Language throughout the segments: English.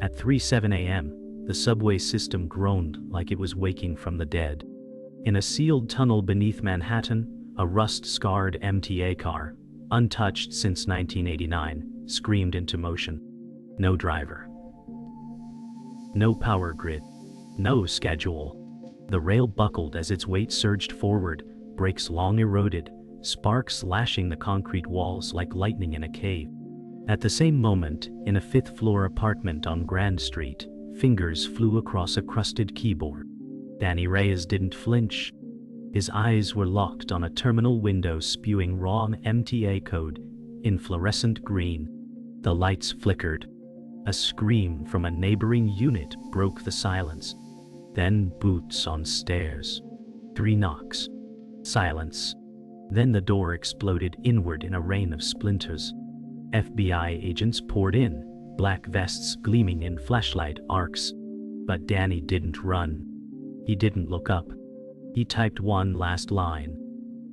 At 3:07 a.m., the subway system groaned like it was waking from the dead. In a sealed tunnel beneath Manhattan, a rust-scarred MTA car, untouched since 1989, screamed into motion. No driver. No power grid. No schedule. The rail buckled as its weight surged forward, brakes long eroded, sparks lashing the concrete walls like lightning in a cave. At the same moment, in a fifth-floor apartment on Grand Street, fingers flew across a crusted keyboard. Danny Reyes didn't flinch. His eyes were locked on a terminal window spewing raw MTA code in fluorescent green. The lights flickered. A scream from a neighboring unit broke the silence. Then boots on stairs. 3 knocks. Silence. Then the door exploded inward in a rain of splinters. FBI agents poured in, black vests gleaming in flashlight arcs. But Danny didn't run. He didn't look up. He typed one last line.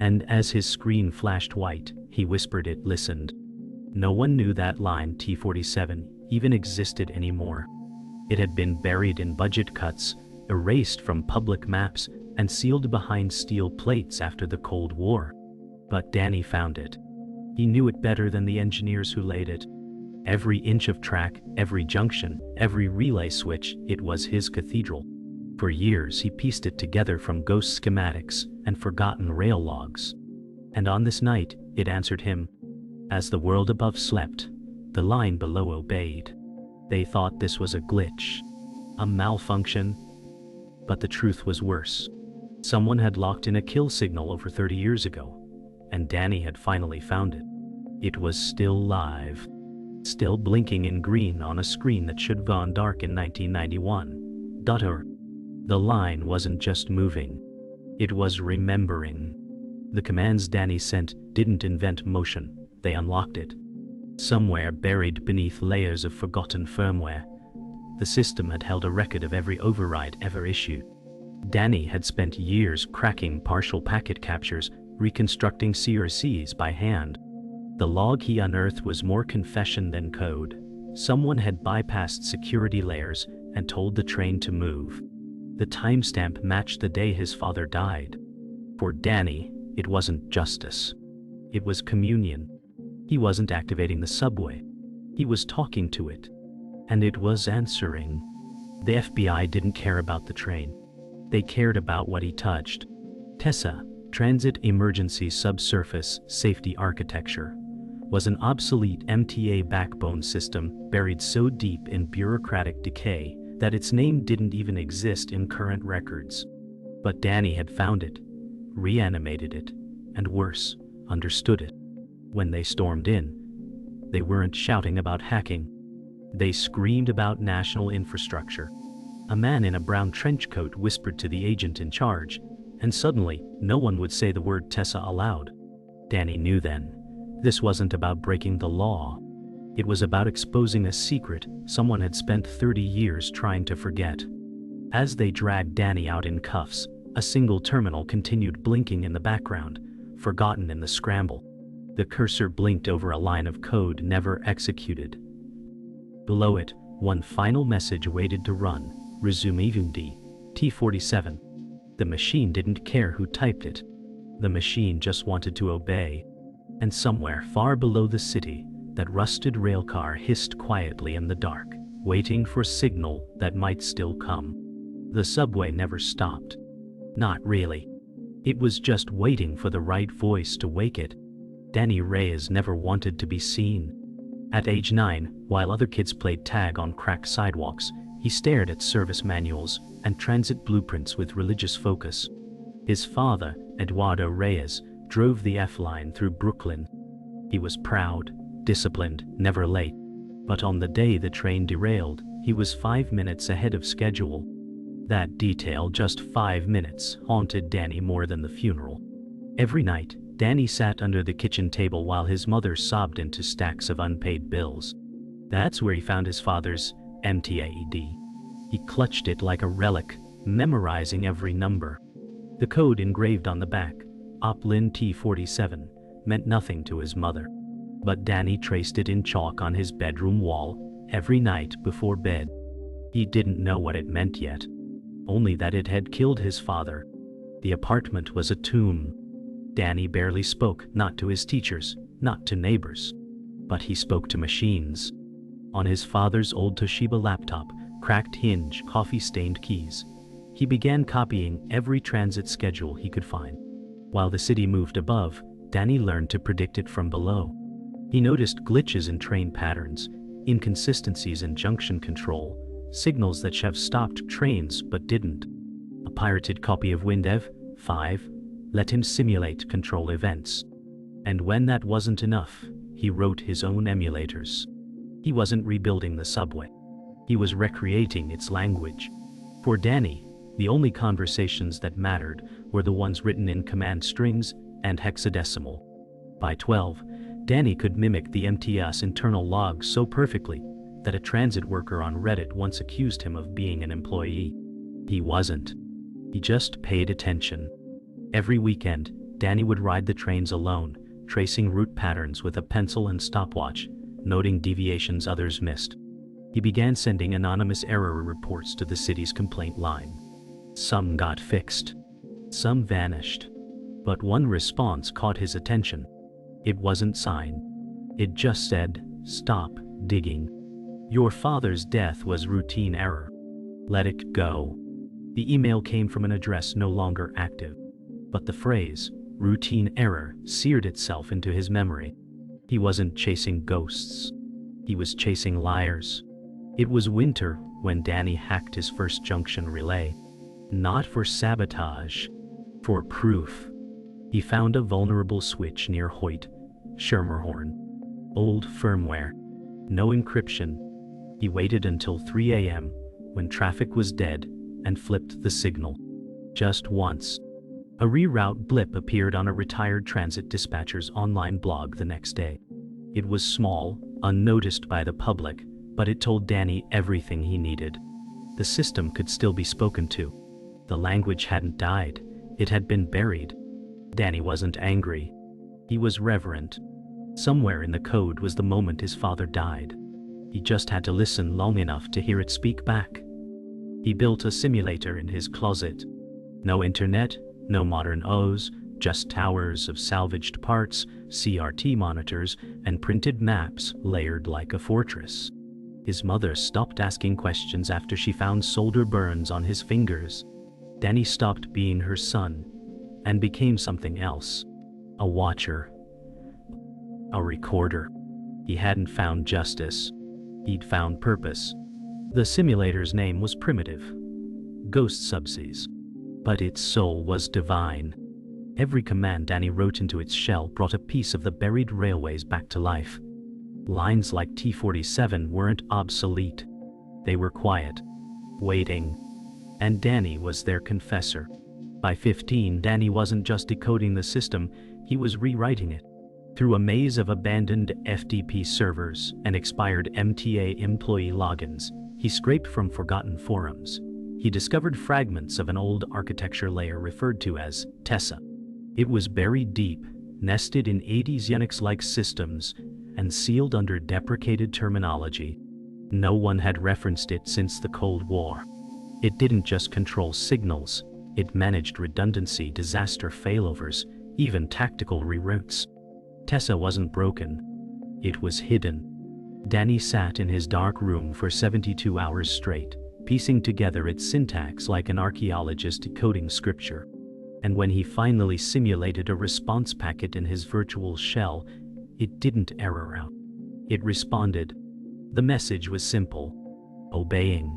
And as his screen flashed white, he whispered it, listened. No one knew that line T-47 even existed anymore. It had been buried in budget cuts, erased from public maps, and sealed behind steel plates after the Cold War. But Danny found it. He knew it better than the engineers who laid it. Every inch of track, every junction, every relay switch, it was his cathedral. For years he pieced it together from ghost schematics and forgotten rail logs. And on this night, it answered him. As the world above slept, the line below obeyed. They thought this was a glitch, a malfunction. But the truth was worse. Someone had locked in a kill signal over 30 years ago, and Danny had finally found it. It was still live, still blinking in green on a screen that should have gone dark in 1991. The line wasn't just moving, it was remembering. The commands Danny sent didn't invent motion, they unlocked it. Somewhere buried beneath layers of forgotten firmware, the system had held a record of every override ever issued. Danny had spent years cracking partial packet captures, reconstructing CRCs by hand. The log he unearthed was more confession than code. Someone had bypassed security layers and told the train to move. The timestamp matched the day his father died. For Danny, it wasn't justice. It was communion. He wasn't activating the subway. He was talking to it. And it was answering. The FBI didn't care about the train. They cared about what he touched. TESSA, Transit Emergency Subsurface Safety Architecture, was an obsolete MTA backbone system buried so deep in bureaucratic decay that its name didn't even exist in current records. But Danny had found it, reanimated it, and worse, understood it. When they stormed in, they weren't shouting about hacking. They screamed about national infrastructure. A man in a brown trench coat whispered to the agent in charge, and suddenly, no one would say the word TESSA aloud. Danny knew then, this wasn't about breaking the law. It was about exposing a secret someone had spent 30 years trying to forget. As they dragged Danny out in cuffs, a single terminal continued blinking in the background, forgotten in the scramble. The cursor blinked over a line of code never executed. Below it, one final message waited to run, resume evundi, T-47. The machine didn't care who typed it. The machine just wanted to obey. And somewhere far below the city, that rusted railcar hissed quietly in the dark, waiting for signal that might still come. The subway never stopped. Not really. It was just waiting for the right voice to wake it. Danny Reyes never wanted to be seen. At age 9, while other kids played tag on cracked sidewalks, he stared at service manuals and transit blueprints with religious focus. His father, Eduardo Reyes, drove the F-line through Brooklyn. He was proud, disciplined, never late. But on the day the train derailed, he was 5 minutes ahead of schedule. That detail, just 5 minutes, haunted Danny more than the funeral. Every night, Danny sat under the kitchen table while his mother sobbed into stacks of unpaid bills. That's where he found his father's MTA. He clutched it like a relic, memorizing every number. The code engraved on the back, Oplin T-47, meant nothing to his mother. But Danny traced it in chalk on his bedroom wall every night before bed. He didn't know what it meant yet, only that it had killed his father. The apartment was a tomb. Danny barely spoke, not to his teachers, not to neighbors, but he spoke to machines. On his father's old Toshiba laptop, cracked hinge, coffee-stained keys, he began copying every transit schedule he could find. While the city moved above, Danny learned to predict it from below. He noticed glitches in train patterns, inconsistencies in junction control, signals that should have stopped trains but didn't. A pirated copy of WinDev 5 let him simulate control events. And when that wasn't enough, he wrote his own emulators. He wasn't rebuilding the subway. He was recreating its language. For Danny, the only conversations that mattered were the ones written in command strings and hexadecimal. By 12, Danny could mimic the MTS internal logs so perfectly that a transit worker on Reddit once accused him of being an employee. He wasn't. He just paid attention. Every weekend, Danny would ride the trains alone, tracing route patterns with a pencil and stopwatch, noting deviations others missed. He began sending anonymous error reports to the city's complaint line. Some got fixed. Some vanished. But one response caught his attention. It wasn't signed. It just said, "Stop digging. Your father's death was routine error. Let it go." The email came from an address no longer active, but the phrase, "routine error," seared itself into his memory. He wasn't chasing ghosts. He was chasing liars. It was winter when Danny hacked his first junction relay. Not for sabotage, for proof. He found a vulnerable switch near Hoyt, Schermerhorn. Old firmware. No encryption. He waited until 3 a.m., when traffic was dead, and flipped the signal. Just once. A reroute blip appeared on a retired transit dispatcher's online blog the next day. It was small, unnoticed by the public, but it told Danny everything he needed. The system could still be spoken to. The language hadn't died. It had been buried. Danny wasn't angry. He was reverent. Somewhere in the code was the moment his father died. He just had to listen long enough to hear it speak back. He built a simulator in his closet. No internet, no modern O's, just towers of salvaged parts, CRT monitors, and printed maps layered like a fortress. His mother stopped asking questions after she found solder burns on his fingers. Danny stopped being her son and became something else. A watcher. A recorder. He hadn't found justice. He'd found purpose. The simulator's name was Primitive. Ghost Subsidies. But its soul was divine. Every command Danny wrote into its shell brought a piece of the buried railways back to life. Lines like T-47 weren't obsolete. They were quiet. Waiting. And Danny was their confessor. By 15, Danny wasn't just decoding the system, he was rewriting it. Through a maze of abandoned FTP servers and expired MTA employee logins, he scraped from forgotten forums. He discovered fragments of an old architecture layer referred to as TESSA. It was buried deep, nested in 80s Unix-like systems, and sealed under deprecated terminology. No one had referenced it since the Cold War. It didn't just control signals, it managed redundancy, disaster failovers, even tactical reroutes. TESSA wasn't broken. It was hidden. Danny sat in his dark room for 72 hours straight, piecing together its syntax like an archaeologist decoding scripture. And when he finally simulated a response packet in his virtual shell, it didn't error out. It responded. The message was simple. Obeying.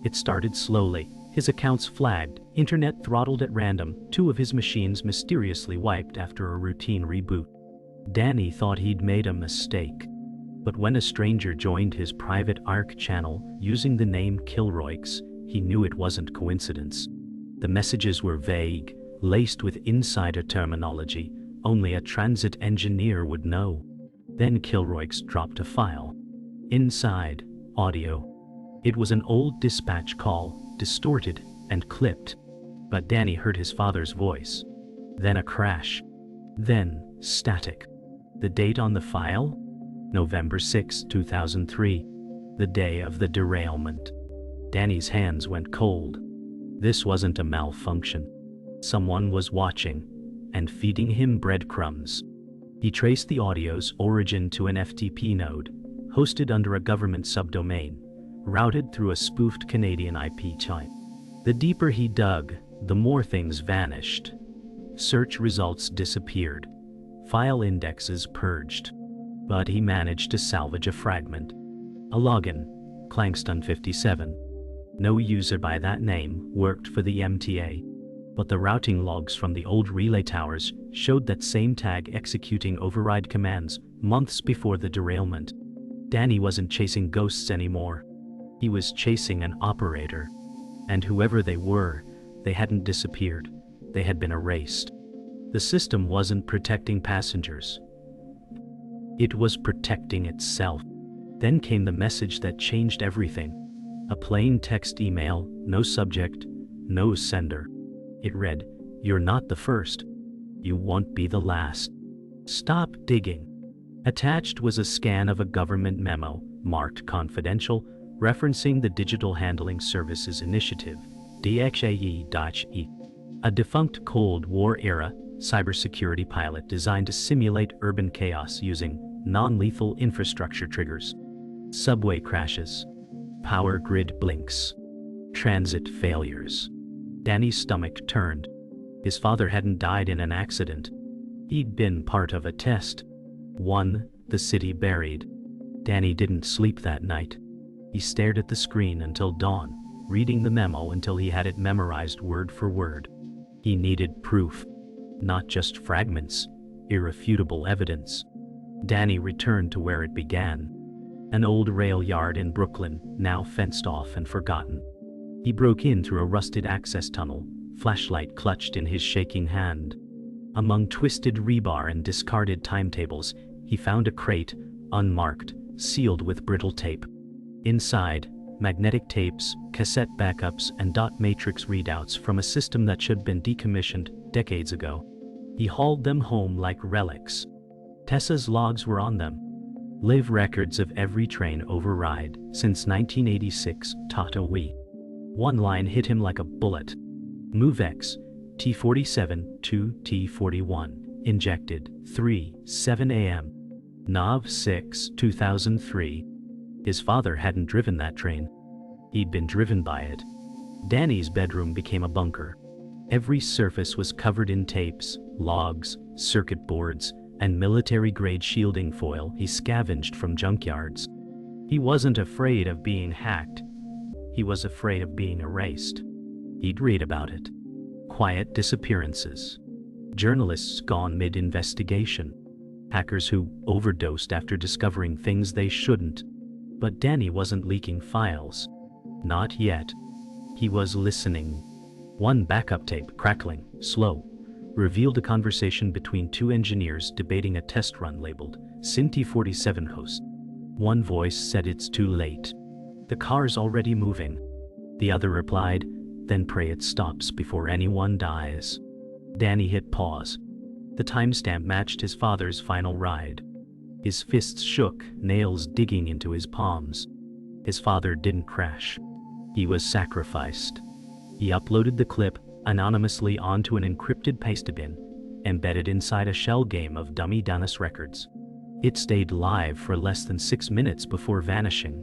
It started slowly. His accounts flagged, internet throttled at random, 2 of his machines mysteriously wiped after a routine reboot. Danny thought he'd made a mistake. But when a stranger joined his private ARC channel using the name Kilroix, he knew it wasn't coincidence. The messages were vague, laced with insider terminology only a transit engineer would know. Then Kilroix dropped a file. Inside, audio. It was an old dispatch call, distorted and clipped. But Danny heard his father's voice. Then a crash. Then, static. The date on the file? November 6, 2003. The day of the derailment. Danny's hands went cold. This wasn't a malfunction. Someone was watching and feeding him breadcrumbs. He traced the audio's origin to an FTP node, hosted under a government subdomain, routed through a spoofed Canadian IP type. The deeper he dug, the more things vanished. Search results disappeared. File indexes purged. But he managed to salvage a fragment. A login, Clangston57. No user by that name worked for the MTA, but the routing logs from the old relay towers showed that same tag executing override commands months before the derailment. Danny wasn't chasing ghosts anymore. He was chasing an operator. And whoever they were, they hadn't disappeared. They had been erased. The system wasn't protecting passengers. It was protecting itself. Then came the message that changed everything. A plain text email, no subject, no sender. It read, "You're not the first. You won't be the last. Stop digging." Attached was a scan of a government memo, marked confidential, referencing the Digital Handling Services Initiative, DXAE-E, a defunct Cold War-era cybersecurity pilot designed to simulate urban chaos using non-lethal infrastructure triggers. Subway crashes. Power grid blinks. Transit failures. Danny's stomach turned. His father hadn't died in an accident. He'd been part of a test. One the city buried. Danny didn't sleep that night. He stared at the screen until dawn, reading the memo until he had it memorized word for word. He needed proof. Not just fragments, irrefutable evidence. Danny returned to where it began. An old rail yard in Brooklyn, now fenced off and forgotten. He broke in through a rusted access tunnel, flashlight clutched in his shaking hand. Among twisted rebar and discarded timetables, he found a crate, unmarked, sealed with brittle tape. Inside, magnetic tapes, cassette backups, and dot matrix readouts from a system that should have been decommissioned decades ago. He hauled them home like relics. TESSA's logs were on them. Live records of every train override since 1986, Tata we. One line hit him like a bullet. MoveX, T47 to T41, injected, 3:07 a.m. Nav 6, 2003. His father hadn't driven that train. He'd been driven by it. Danny's bedroom became a bunker. Every surface was covered in tapes, logs, circuit boards, and military-grade shielding foil he scavenged from junkyards. He wasn't afraid of being hacked. He was afraid of being erased. He'd read about it. Quiet disappearances. Journalists gone mid-investigation. Hackers who overdosed after discovering things they shouldn't. But Danny wasn't leaking files. Not yet. He was listening. One backup tape, crackling, slow, revealed a conversation between two engineers debating a test run labeled SIN-T47 host. One voice said it's too late. The car's already moving. The other replied, then pray it stops before anyone dies. Danny hit pause. The timestamp matched his father's final ride. His fists shook, nails digging into his palms. His father didn't crash. He was sacrificed. He uploaded the clip anonymously onto an encrypted pastebin, embedded inside a shell game of dummy Danis records. It stayed live for less than 6 minutes before vanishing.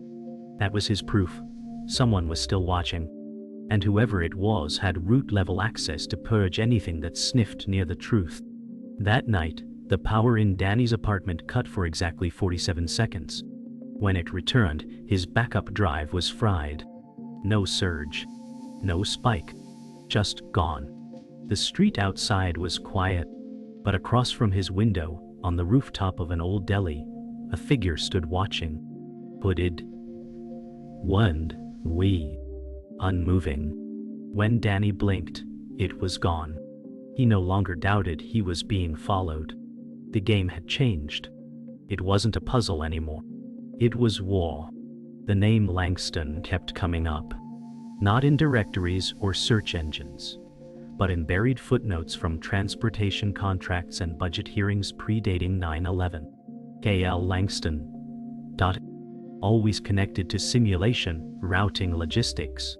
That was his proof. Someone was still watching. And whoever it was had root-level access to purge anything that sniffed near the truth. That night, the power in Danny's apartment cut for exactly 47 seconds. When it returned, his backup drive was fried. No surge. No spike. Just gone. The street outside was quiet, but across from his window, on the rooftop of an old deli, a figure stood watching. Hooded. Wand. Unmoving. When Danny blinked, it was gone. He no longer doubted he was being followed. The game had changed. It wasn't a puzzle anymore. It was war. The name Langston kept coming up. Not in directories or search engines, but in buried footnotes from transportation contracts and budget hearings predating 9/11. K.L. Langston. always connected to simulation, routing logistics.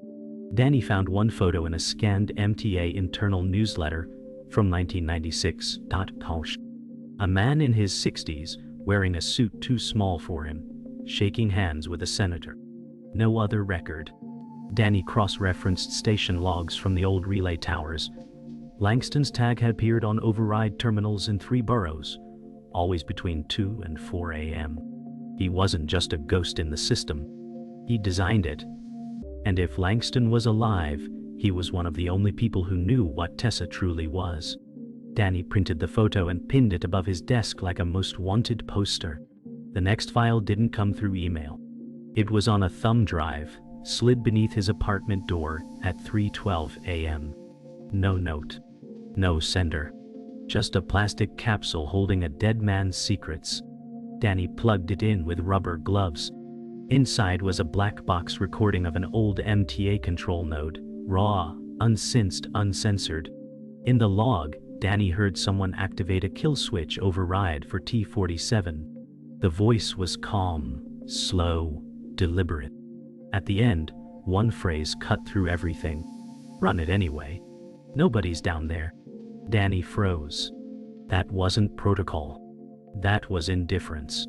Danny found one photo in a scanned MTA internal newsletter from 1996. A man in his 60s, wearing a suit too small for him, shaking hands with a senator. No other record. Danny cross-referenced station logs from the old relay towers. Langston's tag had appeared on override terminals in 3 boroughs, always between 2 and 4 a.m. He wasn't just a ghost in the system. He designed it. And if Langston was alive, he was one of the only people who knew what TESSA truly was. Danny printed the photo and pinned it above his desk like a most wanted poster. The next file didn't come through email. It was on a thumb drive, slid beneath his apartment door at 3:12 a.m. No note. No sender. Just a plastic capsule holding a dead man's secrets. Danny plugged it in with rubber gloves. Inside was a black box recording of an old MTA control node, raw, unsynced, uncensored. In the log, Danny heard someone activate a kill switch override for T-47. The voice was calm, slow, deliberate. At the end, one phrase cut through everything. "Run it anyway. Nobody's down there." Danny froze. That wasn't protocol. That was indifference.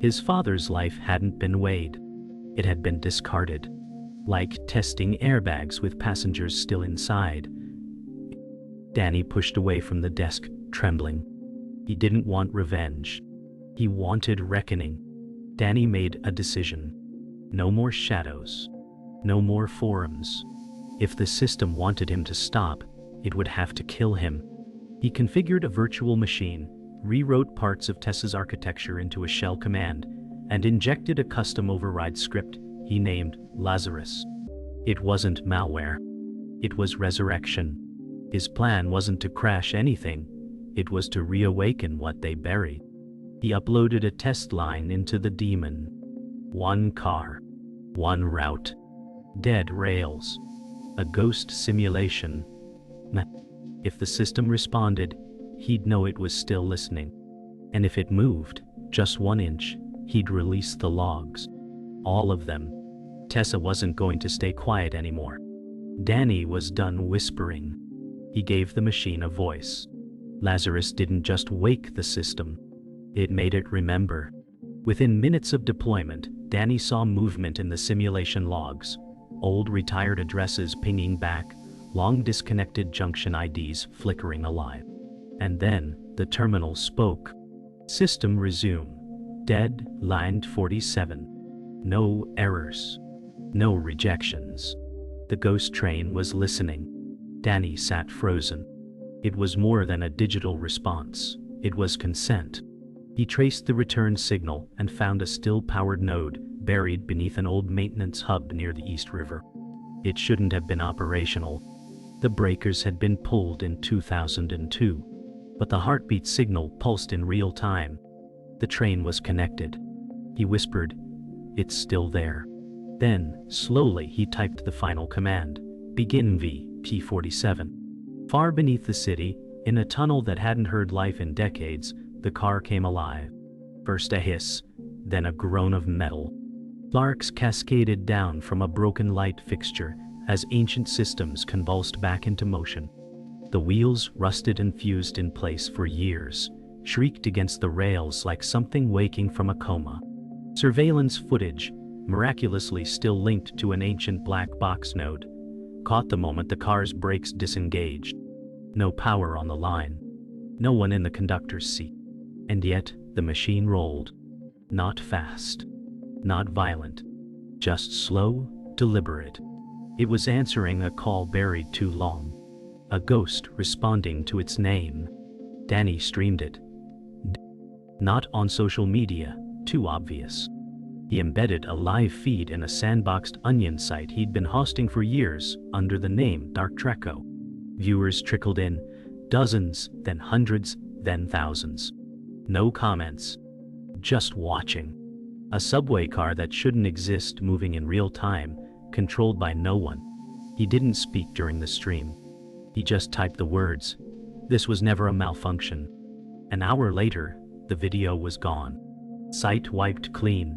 His father's life hadn't been weighed. It had been discarded. Like testing airbags with passengers still inside. Danny pushed away from the desk, trembling. He didn't want revenge. He wanted reckoning. Danny made a decision. No more shadows. No more forums. If the system wanted him to stop, it would have to kill him. He configured a virtual machine, rewrote parts of TESSA's architecture into a shell command, and injected a custom override script he named Lazarus. It wasn't malware. It was resurrection. His plan wasn't to crash anything. It was to reawaken what they buried. He uploaded a test line into the daemon. 1 car. 1 route. Dead rails. A ghost simulation. If the system responded, he'd know it was still listening. And if it moved, just 1 inch, he'd release the logs. All of them. TESSA wasn't going to stay quiet anymore. Danny was done whispering. He gave the machine a voice. Lazarus didn't just wake the system. It made it remember. Within minutes of deployment, Danny saw movement in the simulation logs. Old retired addresses pinging back, long disconnected junction IDs flickering alive. And then, the terminal spoke. System resume. Dead, line 47. No errors. No rejections. The ghost train was listening. Danny sat frozen. It was more than a digital response. It was consent. He traced the return signal and found a still-powered node buried beneath an old maintenance hub near the East River. It shouldn't have been operational. The breakers had been pulled in 2002, but the heartbeat signal pulsed in real time. The train was connected. He whispered, "It's still there." Then, slowly, he typed the final command. Begin T-47. Far beneath the city, in a tunnel that hadn't heard life in decades, the car came alive. First a hiss, then a groan of metal. Sparks cascaded down from a broken light fixture as ancient systems convulsed back into motion. The wheels, rusted and fused in place for years, shrieked against the rails like something waking from a coma. Surveillance footage, miraculously still linked to an ancient black box node, caught the moment the car's brakes disengaged. No power on the line. No one in the conductor's seat. And yet, the machine rolled. Not fast. Not violent. Just slow, deliberate. It was answering a call buried too long. A ghost responding to its name. Danny streamed it. Not on social media, too obvious. He embedded a live feed in a sandboxed Onion site he'd been hosting for years under the name Dark Treco. Viewers trickled in, dozens, then hundreds, then thousands. No comments. Just watching. A subway car that shouldn't exist moving in real time, controlled by no one. He didn't speak during the stream. He just typed the words. This was never a malfunction. An hour later, the video was gone. Site wiped clean.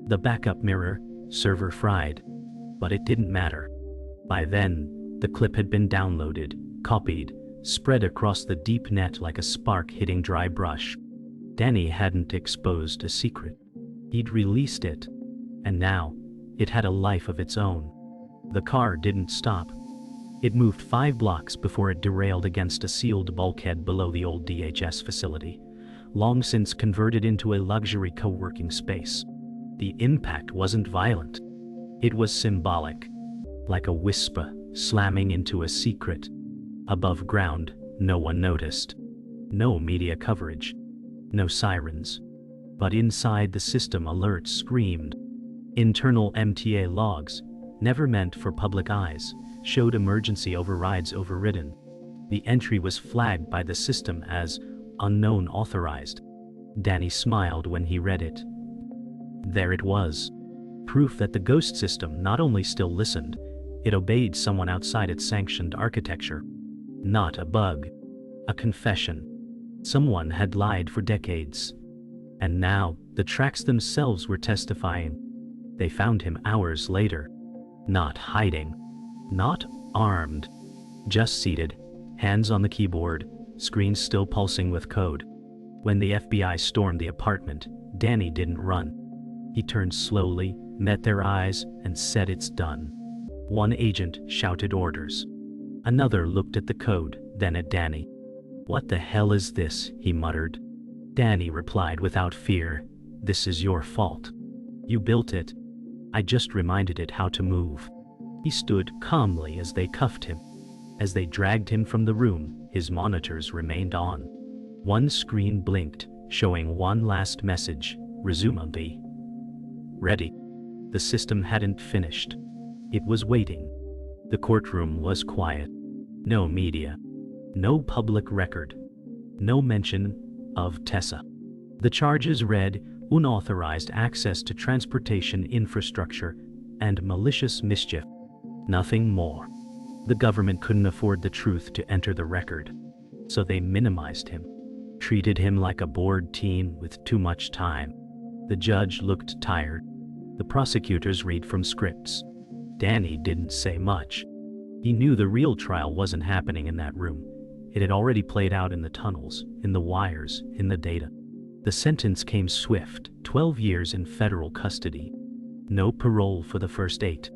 The backup mirror, server fried. But it didn't matter. By then, the clip had been downloaded, copied, spread across the deep net like a spark hitting dry brush. Danny hadn't exposed a secret. He'd released it. And now, it had a life of its own. The car didn't stop. It moved 5 blocks before it derailed against a sealed bulkhead below the old DHS facility, long since converted into a luxury co-working space. The impact wasn't violent. It was symbolic, like a whisper slamming into a secret. Above ground, no one noticed. No media coverage. No sirens. But inside the system, alerts screamed. Internal MTA logs, never meant for public eyes, showed emergency overrides overridden. The entry was flagged by the system as unknown authorized. Danny smiled when he read it. There it was. Proof that the ghost system not only still listened, it obeyed someone outside its sanctioned architecture. Not a bug. A confession. Someone had lied for decades. And now, the tracks themselves were testifying. They found him hours later. Not hiding. Not armed. Just seated, hands on the keyboard, screen still pulsing with code. When the FBI stormed the apartment, Danny didn't run. He turned slowly, met their eyes, and said, "It's done." One agent shouted orders. Another looked at the code, then at Danny. "What the hell is this?" he muttered. Danny replied without fear, "This is your fault. You built it. I just reminded it how to move." He stood calmly as they cuffed him. As they dragged him from the room, his monitors remained on. One screen blinked, showing one last message, "Resume. Ready." The system hadn't finished. It was waiting. The courtroom was quiet. No media. No public record. No mention of TESSA. The charges read, unauthorized access to transportation infrastructure and malicious mischief. Nothing more. The government couldn't afford the truth to enter the record. So they minimized him. Treated him like a bored teen with too much time. The judge looked tired. The prosecutors read from scripts. Danny didn't say much. He knew the real trial wasn't happening in that room. It had already played out in the tunnels, in the wires, in the data. The sentence came swift, 12 years in federal custody. No parole for the first 8.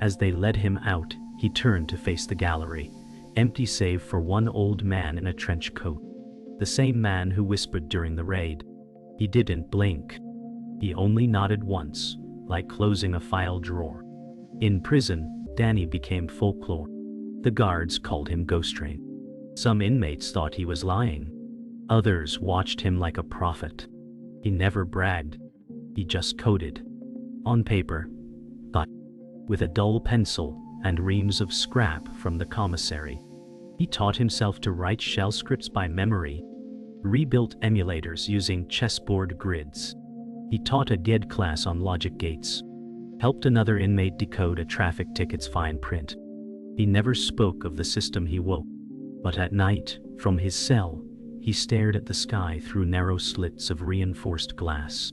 As they led him out, he turned to face the gallery, empty save for one old man in a trench coat. The same man who whispered during the raid. He didn't blink. He only nodded once, like closing a file drawer. In prison, Danny became folklore. The guards called him Ghost Train. Some inmates thought he was lying. Others watched him like a prophet. He never bragged. He just coded. On paper, but with a dull pencil and reams of scrap from the commissary. He taught himself to write shell scripts by memory. Rebuilt emulators using chessboard grids. He taught a GED class on logic gates. Helped another inmate decode a traffic ticket's fine print. He never spoke of the system he woke. But at night, from his cell, he stared at the sky through narrow slits of reinforced glass.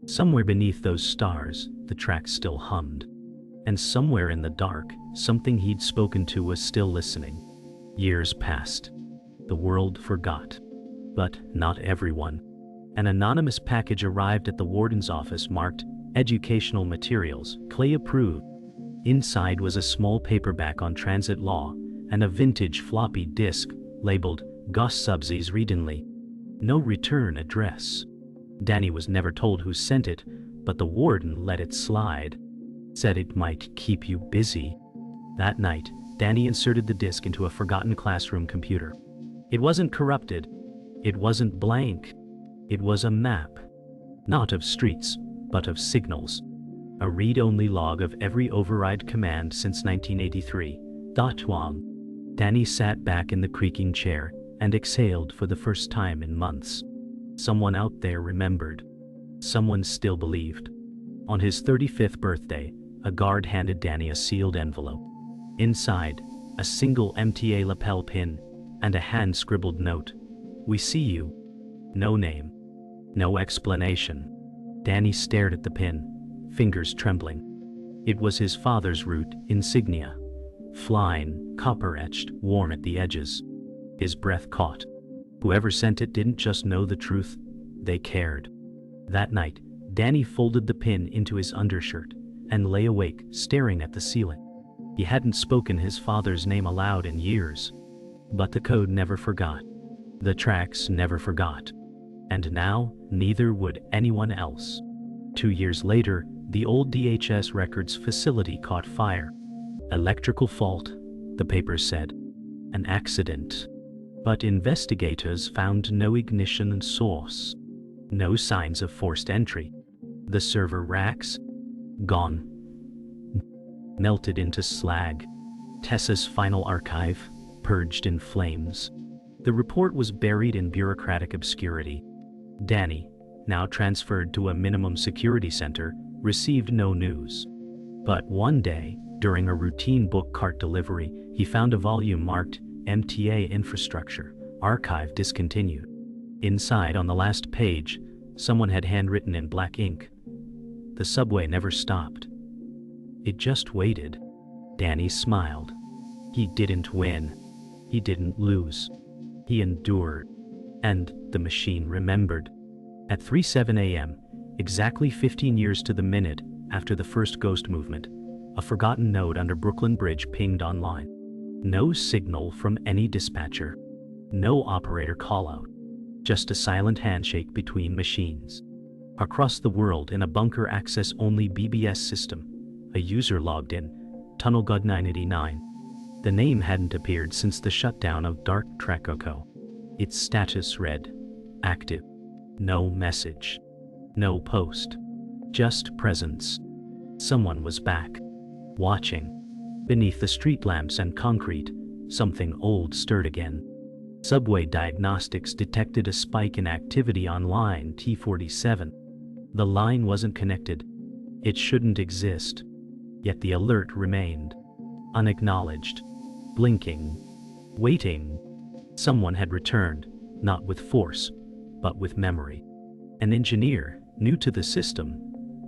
Somewhere beneath those stars, the tracks still hummed. And somewhere in the dark, something he'd spoken to was still listening. Years passed. The world forgot. But not everyone. An anonymous package arrived at the warden's office marked Educational Materials, Clay approved. Inside was a small paperback on transit law and a vintage floppy disk labeled Goss Subsies Read-Only. No return address. Danny was never told who sent it, but the warden let it slide. Said it might keep you busy. That night, Danny inserted the disk into a forgotten classroom computer. It wasn't corrupted. It wasn't blank. It was a map. Not of streets, but of signals. A read-only log of every override command since 1983. Wang. Danny sat back in the creaking chair and exhaled for the first time in months. Someone out there remembered. Someone still believed. On his 35th birthday, a guard handed Danny a sealed envelope. Inside, a single MTA lapel pin and a hand-scribbled note. "We see you." No name. No explanation. Danny stared at the pin, fingers trembling. It was his father's route insignia. Flying, copper-etched, worn at the edges. His breath caught. Whoever sent it didn't just know the truth, they cared. That night, Danny folded the pin into his undershirt and lay awake, staring at the ceiling. He hadn't spoken his father's name aloud in years. But the code never forgot. The tracks never forgot. And now, neither would anyone else. 2 years later, the old DHS records facility caught fire. Electrical fault, the papers said. An accident. But investigators found no ignition source. No signs of forced entry. The server racks? Gone. Melted into slag. TESSA's final archive, purged in flames. The report was buried in bureaucratic obscurity. Danny, now transferred to a minimum security center, received no news. But one day, during a routine book cart delivery, he found a volume marked MTA Infrastructure, Archive Discontinued. Inside, on the last page, someone had handwritten in black ink, "The subway never stopped. It just waited." Danny smiled. He didn't win. He didn't lose. He endured. And the machine remembered. At 3:07 a.m., exactly 15 years to the minute after the first ghost movement, a forgotten note under Brooklyn Bridge pinged online. No signal from any dispatcher. No operator call-out. Just a silent handshake between machines. Across the world, in a bunker access-only BBS system, a user logged in, TunnelGod 989. The name hadn't appeared since the shutdown of Dark Tracoco. Its status read, active. No message. No post. Just presence. Someone was back. Watching. Beneath the street lamps and concrete, something old stirred again. Subway diagnostics detected a spike in activity on line T47. The line wasn't connected. It shouldn't exist. Yet the alert remained. Unacknowledged. Blinking. Waiting. Someone had returned, not with force, but with memory. An engineer, new to the system,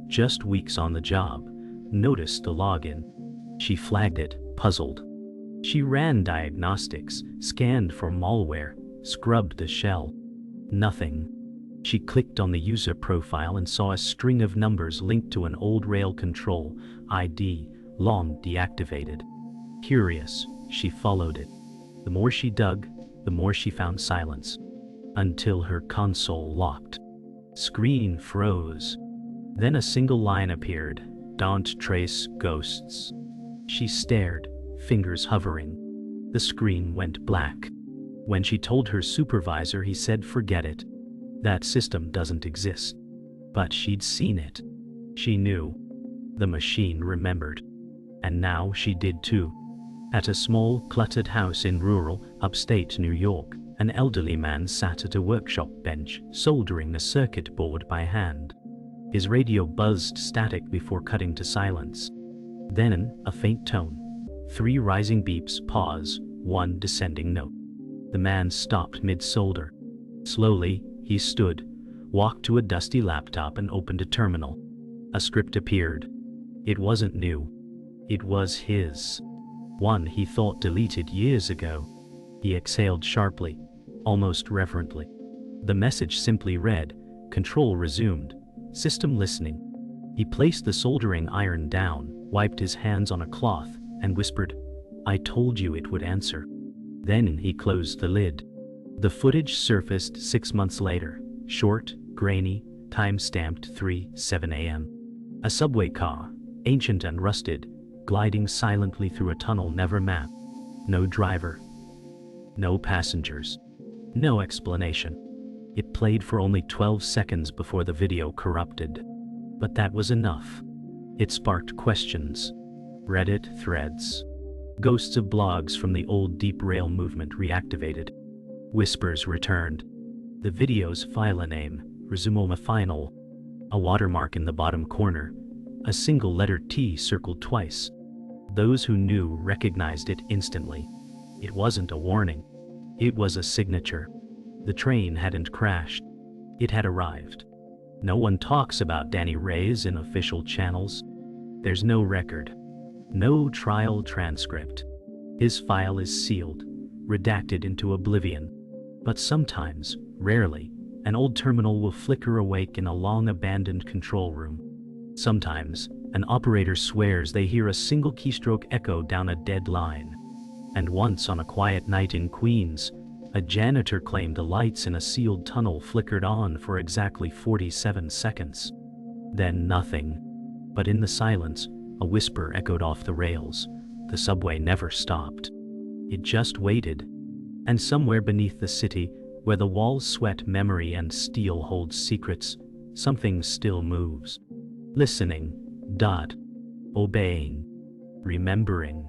just weeks on the job, noticed the login. She flagged it, puzzled. She ran diagnostics, scanned for malware, scrubbed the shell. Nothing. She clicked on the user profile and saw a string of numbers linked to an old rail control ID, long deactivated. Curious, she followed it. The more she dug, the more she found silence. Until her console locked. Screen froze. Then a single line appeared, "Don't trace ghosts." She stared, fingers hovering. The screen went black. When she told her supervisor, he said, "Forget it. That system doesn't exist." But she'd seen it. She knew. The machine remembered. And now she did too. At a small, cluttered house in rural, upstate New York, an elderly man sat at a workshop bench, soldering a circuit board by hand. His radio buzzed static before cutting to silence. Then, a faint tone. 3 rising beeps, pause, 1 descending note. The man stopped mid-solder. Slowly, he stood, walked to a dusty laptop and opened a terminal. A script appeared. It wasn't new. It was his. One he thought deleted years ago. He exhaled sharply, almost reverently. The message simply read, "Control resumed. System listening." He placed the soldering iron down, wiped his hands on a cloth, and whispered, "I told you it would answer." Then he closed the lid. The footage surfaced 6 months later, short, grainy, time-stamped 3:07 a.m. A subway car, ancient and rusted, gliding silently through a tunnel never mapped. No driver. No passengers. No explanation. It played for only 12 seconds before the video corrupted. But that was enough. It sparked questions. Reddit threads. Ghosts of blogs from the old deep rail movement reactivated. Whispers returned. The video's file name, Resumoma Final. A watermark in the bottom corner. A single letter T circled twice. Those who knew recognized it instantly. It wasn't a warning. It was a signature. The train hadn't crashed. It had arrived. No one talks about Danny Reyes in official channels. There's no record. No trial transcript. His file is sealed, redacted into oblivion. But sometimes, rarely, an old terminal will flicker awake in a long-abandoned control room. Sometimes, an operator swears they hear a single keystroke echo down a dead line. And once on a quiet night in Queens, a janitor claimed the lights in a sealed tunnel flickered on for exactly 47 seconds. Then nothing. But in the silence, a whisper echoed off the rails. The subway never stopped. It just waited. And somewhere beneath the city, where the walls sweat memory and steel holds secrets, something still moves. Listening. Obeying. Remembering.